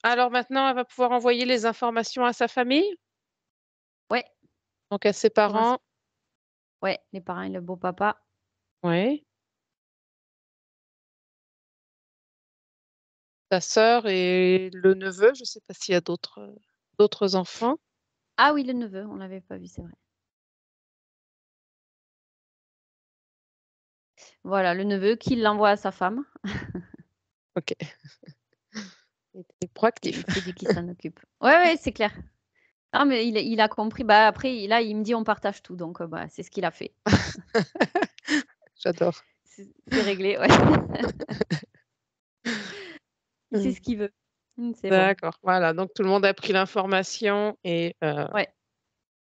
Alors maintenant, elle va pouvoir envoyer les informations à sa famille, Ouais, donc à ses pour l'instant. parents. Ouais, les parents et le beau-papa. Oui. Ta sœur et le neveu. Je ne sais pas s'il y a d'autres enfants. Ah oui, le neveu, on l'avait pas vu, c'est vrai. Voilà, le neveu qui l'envoie à sa femme. Ok. Il est Et proactif. il s'est dit qu'il s'en occupe. Ouais, ouais, c'est clair. Non, mais il a compris. Bah, après, là, il me dit: «On partage tout», donc bah, c'est ce qu'il a fait. J'adore. C'est réglé, ouais. Il sait Mm. ce qu'il veut. C'est bon. D'accord. Voilà. Donc tout le monde a pris l'information et Ouais,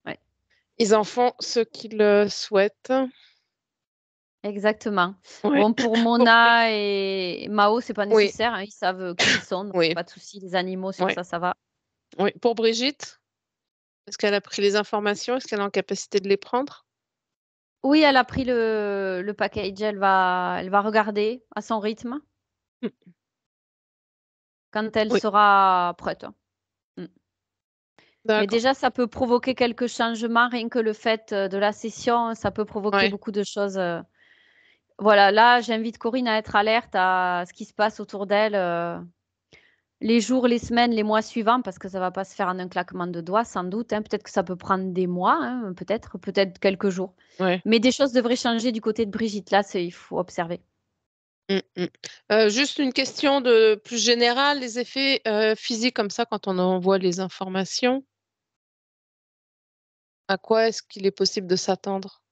ouais, ils en font ce qu'ils souhaitent. exactement. Ouais. Bon, pour Pour Bri- Mona et Mao, c'est pas Oui. nécessaire, hein, ils savent qui ils sont, donc Oui. pas de souci. Les animaux, sur Oui. ça va. Oui. Pour Brigitte, est-ce qu'elle a pris les informations? Est-ce qu'elle est en capacité de les prendre? Oui, elle a pris le package, elle va regarder à son rythme Mm. quand elle Oui. sera prête. Mmh. Mais D'accord. déjà, ça peut provoquer quelques changements, rien que le fait, de la session, ça peut provoquer Ouais. beaucoup de choses. Voilà, là, j'invite Corinne à être alerte à ce qui se passe autour d'elle, les jours, les semaines, les mois suivants, parce que ça va pas se faire en un claquement de doigts, sans doute, hein. Peut-être que ça peut prendre des mois, hein, peut-être quelques jours. Ouais. Mais des choses devraient changer du côté de Brigitte. Là, il faut observer. Mm, mm. Juste une question de plus générale, les effets physiques comme ça quand on envoie les informations, à quoi est-ce qu'il est possible de s'attendre?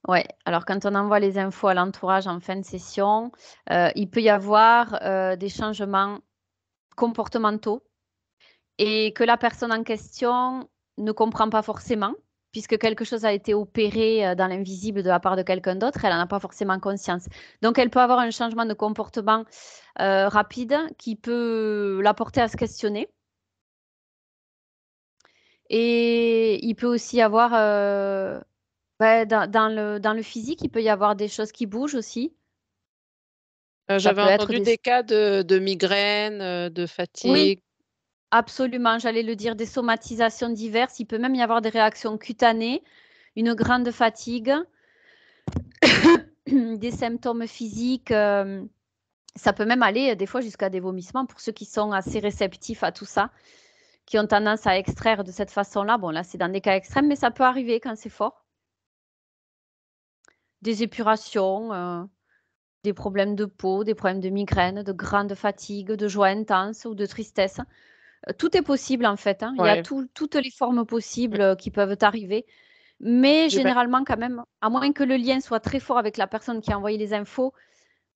Ouais, alors quand on envoie les infos à l'entourage en fin de session, il peut y avoir, des changements comportementaux et que la personne en question ne comprend pas forcément, puisque quelque chose a été opéré, dans l'invisible de la part de quelqu'un d'autre, elle en a pas forcément conscience. Donc elle peut avoir un changement de comportement, rapide qui peut la porter à se questionner et il peut aussi y avoir, bah, dans le physique, il peut y avoir des choses qui bougent aussi. Ça J'avais peut être entendu des des cas de migraine, de Oui, fatigue. absolument, j'allais le dire, des somatisations diverses. Il peut même y avoir des réactions cutanées, une grande fatigue, des symptômes physiques, ça peut même aller, des fois jusqu'à des vomissements pour ceux qui sont assez réceptifs à tout ça, qui ont tendance à extraire de cette façon-là. Bon, là, c'est dans des cas extrêmes, mais ça peut arriver quand c'est fort. Des épurations, des problèmes de peau, des problèmes de migraine, de grande fatigue, de joie intense ou de tristesse. Tout est possible en fait, hein. Il y a Ouais. toutes les formes Mm. possibles, qui peuvent arriver, mais J'ima- généralement quand même, à moins que le lien soit très fort avec la personne qui a envoyé les infos,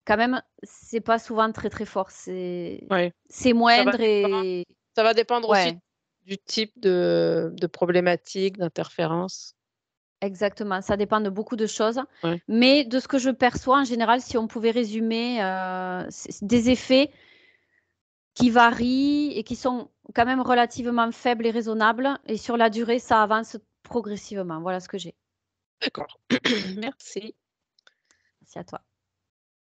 quand même, c'est pas souvent très, très fort. ouais. C'est Ça va moindre dépendre, et ça va dépendre aussi ouais, du type de problématique, d'interférence. exactement, ça dépend de beaucoup de choses, Ouais. mais de ce que je perçois en général, si on pouvait résumer, c'est des effets qui varient et qui sont quand même relativement faibles et raisonnables et sur la durée, ça avance progressivement. Voilà ce que j'ai. D'accord. Merci. Merci à toi.